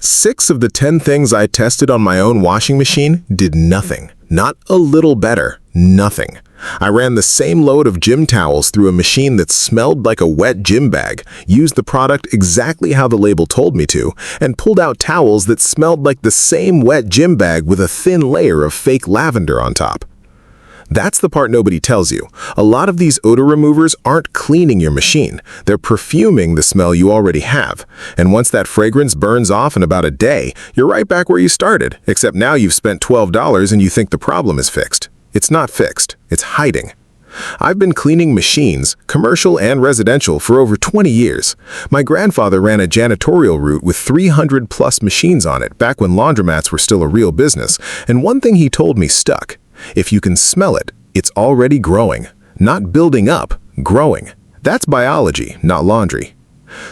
6 of the 10 things I tested on my own washing machine did nothing. Not a little better. Nothing. I ran the same load of gym towels through a machine that smelled like a wet gym bag, used the product exactly how the label told me to, and pulled out towels that smelled like the same wet gym bag with a thin layer of fake lavender on top. That's the part nobody tells you. A lot of these odor removers aren't cleaning your machine. They're perfuming the smell you already have. And once that fragrance burns off in about a day, you're right back where you started, except now you've spent $12 and you think the problem is fixed. It's not fixed. It's hiding. I've been cleaning machines, commercial and residential, for over 20 years. My grandfather ran a janitorial route with 300+ machines on it back when laundromats were still a real business, and one thing he told me stuck. If you can smell it, it's already growing. Not building up, growing. That's biology, not laundry.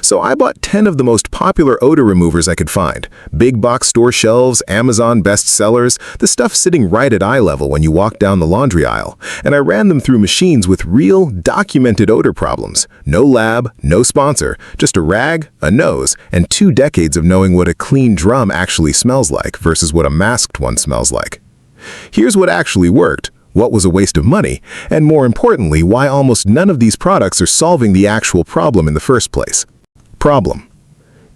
So I bought 10 of the most popular odor removers I could find. Big box store shelves, Amazon bestsellers, the stuff sitting right at eye level when you walk down the laundry aisle. And I ran them through machines with real, documented odor problems. No lab, no sponsor, just a rag, a nose, and 2 decades of knowing what a clean drum actually smells like versus what a masked one smells like. Here's what actually worked, what was a waste of money, and more importantly, why almost none of these products are solving the actual problem in the first place. Problem.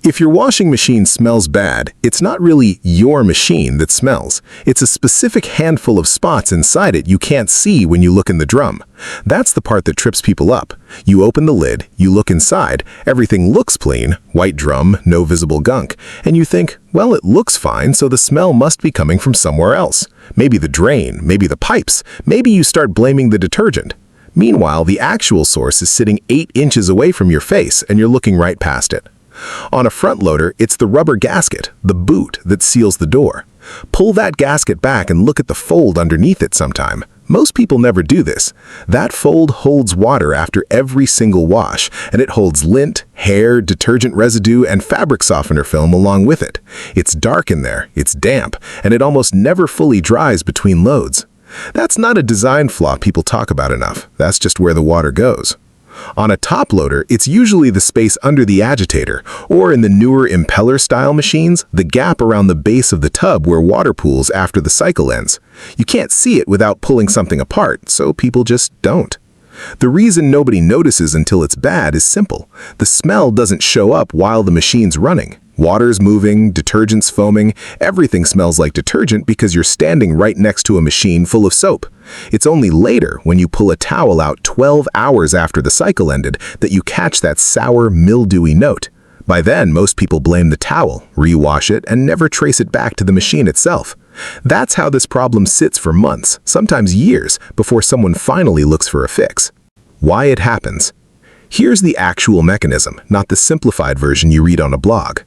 If your washing machine smells bad, it's not really your machine that smells. It's a specific handful of spots inside it you can't see when you look in the drum. That's the part that trips people up. You open the lid, you look inside, everything looks clean, white drum, no visible gunk, and you think, well, it looks fine, so the smell must be coming from somewhere else. Maybe the drain, maybe the pipes, maybe you start blaming the detergent. Meanwhile, the actual source is sitting 8 inches away from your face and you're looking right past it. On a front loader, it's the rubber gasket, the boot, that seals the door. Pull that gasket back and look at the fold underneath it sometime. Most people never do this. That fold holds water after every single wash, and it holds lint, hair, detergent residue, and fabric softener film along with it. It's dark in there, it's damp, and it almost never fully dries between loads. That's not a design flaw people talk about enough. That's just where the water goes. On a top loader, it's usually the space under the agitator, or in the newer impeller-style machines, the gap around the base of the tub where water pools after the cycle ends. You can't see it without pulling something apart, so people just don't. The reason nobody notices until it's bad is simple. The smell doesn't show up while the machine's running. Water's moving, detergent's foaming, everything smells like detergent because you're standing right next to a machine full of soap. It's only later, when you pull a towel out 12 hours after the cycle ended, that you catch that sour, mildewy note. By then, most people blame the towel, rewash it, and never trace it back to the machine itself. That's how this problem sits for months, sometimes years, before someone finally looks for a fix. Why it happens. Here's the actual mechanism, not the simplified version you read on a blog.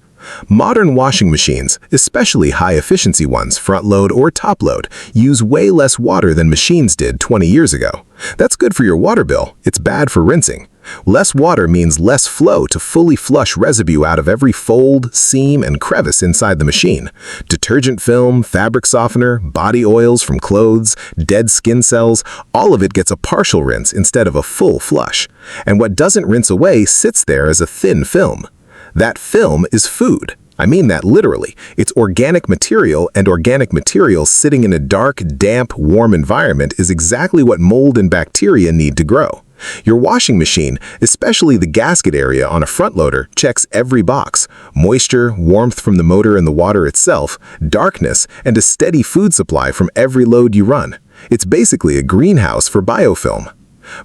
Modern washing machines, especially high-efficiency ones, front-load or top-load, use way less water than machines did 20 years ago. That's good for your water bill. It's bad for rinsing. Less water means less flow to fully flush residue out of every fold, seam, and crevice inside the machine. Detergent film, fabric softener, body oils from clothes, dead skin cells, all of it gets a partial rinse instead of a full flush. And what doesn't rinse away sits there as a thin film. That film is food. I mean that literally. It's organic material, and organic material sitting in a dark, damp, warm environment is exactly what mold and bacteria need to grow. Your washing machine, especially the gasket area on a front loader, checks every box: moisture, warmth from the motor and the water itself, darkness, and a steady food supply from every load you run. It's basically a greenhouse for biofilm.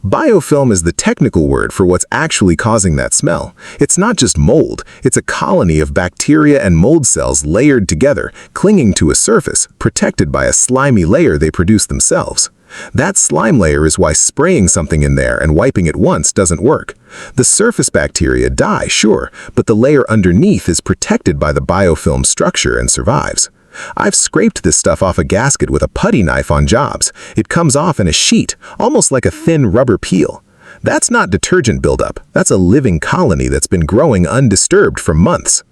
Biofilm is the technical word for what's actually causing that smell. It's not just mold, it's a colony of bacteria and mold cells layered together, clinging to a surface, protected by a slimy layer they produce themselves. That slime layer is why spraying something in there and wiping it once doesn't work. The surface bacteria die, sure, but the layer underneath is protected by the biofilm structure and survives. I've scraped this stuff off a gasket with a putty knife on jobs. It comes off in a sheet, almost like a thin rubber peel. That's not detergent buildup. That's a living colony that's been growing undisturbed for months.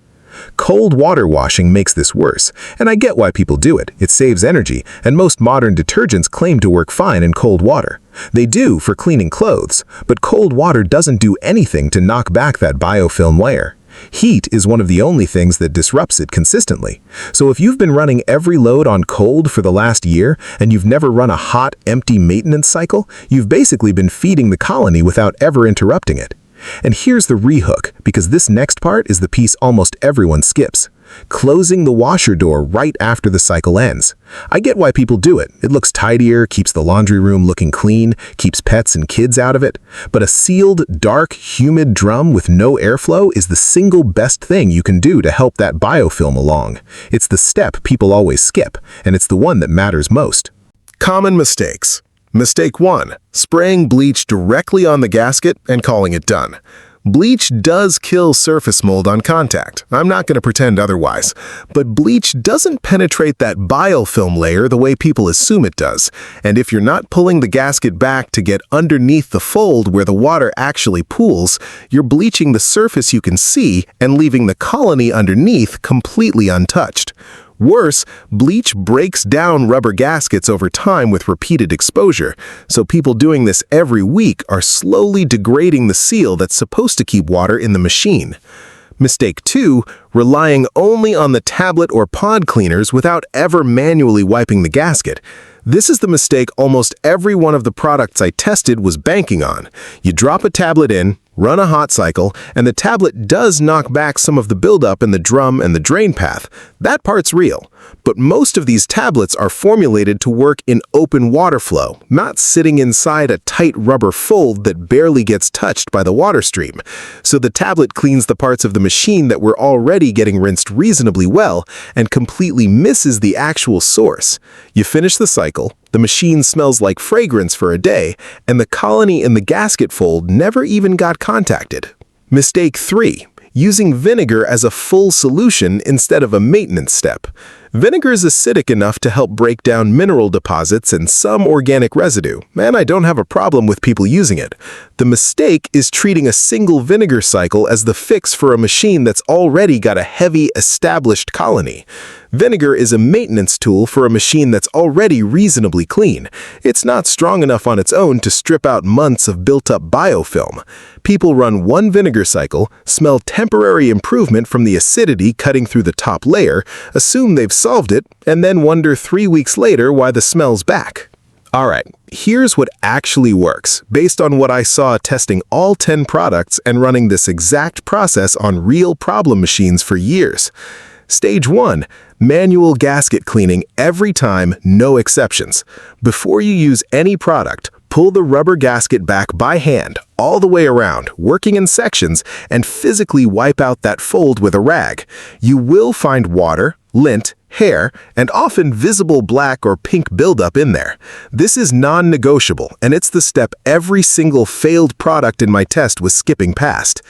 Cold water washing makes this worse, and I get why people do it. It saves energy, and most modern detergents claim to work fine in cold water. They do for cleaning clothes, but cold water doesn't do anything to knock back that biofilm layer. Heat is one of the only things that disrupts it consistently. So if you've been running every load on cold for the last year and you've never run a hot, empty maintenance cycle, you've basically been feeding the colony without ever interrupting it. And here's the rehook, because this next part is the piece almost everyone skips. Closing the washer door right after the cycle ends. I get why people do it. It looks tidier, keeps the laundry room looking clean, keeps pets and kids out of it. But a sealed, dark, humid drum with no airflow is the single best thing you can do to help that biofilm along. It's the step people always skip, and it's the one that matters most. Common mistakes. Mistake 1. Spraying bleach directly on the gasket and calling it done. Bleach does kill surface mold on contact. I'm not going to pretend otherwise. But bleach doesn't penetrate that biofilm layer the way people assume it does. And if you're not pulling the gasket back to get underneath the fold where the water actually pools, you're bleaching the surface you can see and leaving the colony underneath completely untouched. Worse, bleach breaks down rubber gaskets over time with repeated exposure, so people doing this every week are slowly degrading the seal that's supposed to keep water in the machine. Mistake 2, relying only on the tablet or pod cleaners without ever manually wiping the gasket. This is the mistake almost every one of the products I tested was banking on. You drop a tablet in, run a hot cycle, and the tablet does knock back some of the buildup in the drum and the drain path. That part's real. But most of these tablets are formulated to work in open water flow, not sitting inside a tight rubber fold that barely gets touched by the water stream. So the tablet cleans the parts of the machine that were already getting rinsed reasonably well and completely misses the actual source. You finish the cycle, the machine smells like fragrance for a day, and the colony in the gasket fold never even got contacted. Mistake 3. Using vinegar as a full solution instead of a maintenance step. Vinegar is acidic enough to help break down mineral deposits and some organic residue, and I don't have a problem with people using it. The mistake is treating a single vinegar cycle as the fix for a machine that's already got a heavy, established colony. Vinegar is a maintenance tool for a machine that's already reasonably clean. It's not strong enough on its own to strip out months of built-up biofilm. People run one vinegar cycle, smell temporary improvement from the acidity cutting through the top layer, assume they've solved it, and then wonder 3 weeks later why the smell's back. Alright, here's what actually works, based on what I saw testing all 10 products and running this exact process on real problem machines for years. Stage 1. Manual gasket cleaning every time, no exceptions. Before you use any product, pull the rubber gasket back by hand, all the way around, working in sections, and physically wipe out that fold with a rag. You will find water, lint, hair, and often visible black or pink buildup in there. This is non-negotiable, and it's the step every single failed product in my test was skipping past.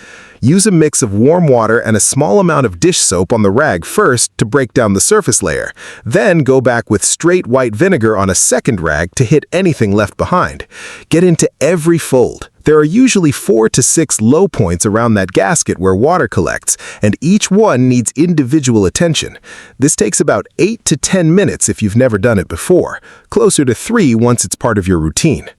Use a mix of warm water and a small amount of dish soap on the rag first to break down the surface layer. Then go back with straight white vinegar on a second rag to hit anything left behind. Get into every fold. There are usually 4 to 6 low points around that gasket where water collects, and each one needs individual attention. This takes about 8 to 10 minutes if you've never done it before, closer to 3 once it's part of your routine.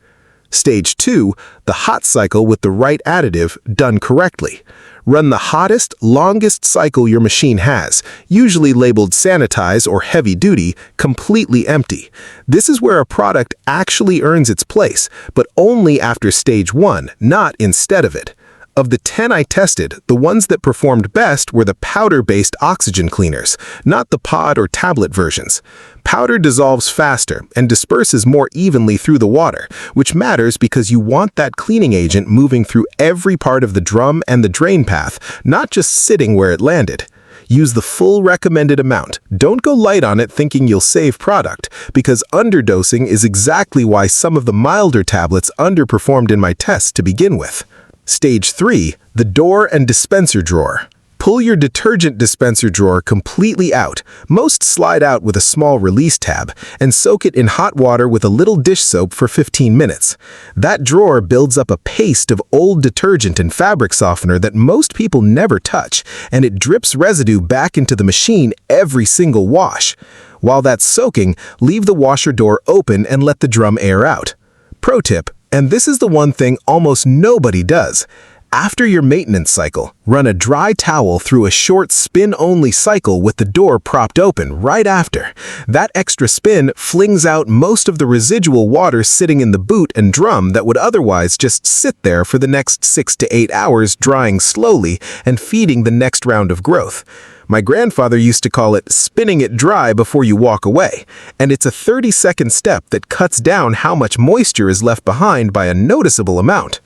Stage 2, the hot cycle with the right additive done correctly. Run the hottest, longest cycle your machine has, usually labeled sanitize or heavy duty, completely empty. This is where a product actually earns its place, but only after stage 1, not instead of it. Of the 10 I tested, the ones that performed best were the powder-based oxygen cleaners, not the pod or tablet versions. Powder dissolves faster and disperses more evenly through the water, which matters because you want that cleaning agent moving through every part of the drum and the drain path, not just sitting where it landed. Use the full recommended amount. Don't go light on it thinking you'll save product, because underdosing is exactly why some of the milder tablets underperformed in my tests to begin with. Stage 3, the door and dispenser drawer. Pull your detergent dispenser drawer completely out, most slide out with a small release tab, and soak it in hot water with a little dish soap for 15 minutes. That drawer builds up a paste of old detergent and fabric softener that most people never touch, and it drips residue back into the machine every single wash. While that's soaking, leave the washer door open and let the drum air out. Pro tip, and this is the one thing almost nobody does: After your maintenance cycle, run a dry towel through a short spin-only cycle with the door propped open right after. That extra spin flings out most of the residual water sitting in the boot and drum that would otherwise just sit there for the next 6 to 8 hours, drying slowly and feeding the next round of growth. My grandfather used to call it spinning it dry before you walk away, and it's a 30-second step that cuts down how much moisture is left behind by a noticeable amount.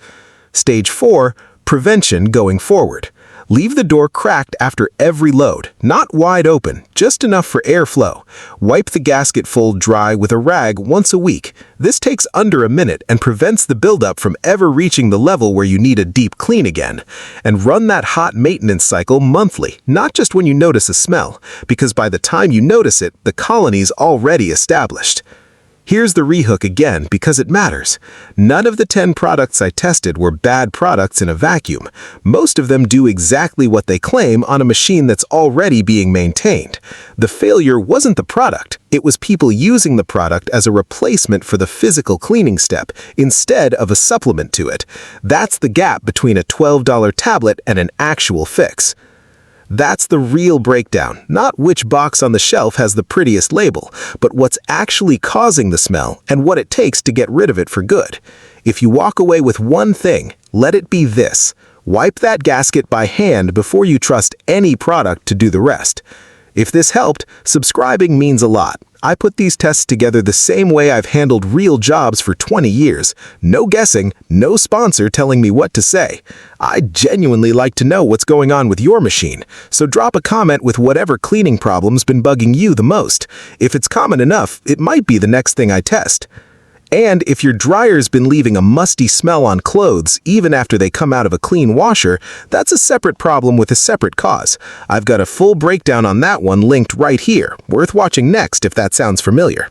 Stage 4. Prevention going forward. Leave the door cracked after every load, not wide open, just enough for airflow. Wipe the gasket fold dry with a rag once a week. This takes under a minute and prevents the buildup from ever reaching the level where you need a deep clean again. And run that hot maintenance cycle monthly, not just when you notice a smell, because by the time you notice it, the colony's already established. Here's the rehook again because it matters. None of the 10 products I tested were bad products in a vacuum. Most of them do exactly what they claim on a machine that's already being maintained. The failure wasn't the product, it was people using the product as a replacement for the physical cleaning step instead of a supplement to it. That's the gap between a $12 tablet and an actual fix. That's the real breakdown, not which box on the shelf has the prettiest label, but what's actually causing the smell and what it takes to get rid of it for good. If you walk away with one thing, let it be this: wipe that gasket by hand before you trust any product to do the rest. If this helped, subscribing means a lot. I put these tests together the same way I've handled real jobs for 20 years. No guessing, no sponsor telling me what to say. I genuinely like to know what's going on with your machine, so drop a comment with whatever cleaning problem's been bugging you the most. If it's common enough, it might be the next thing I test. And if your dryer's been leaving a musty smell on clothes even after they come out of a clean washer, that's a separate problem with a separate cause. I've got a full breakdown on that one linked right here, worth watching next if that sounds familiar.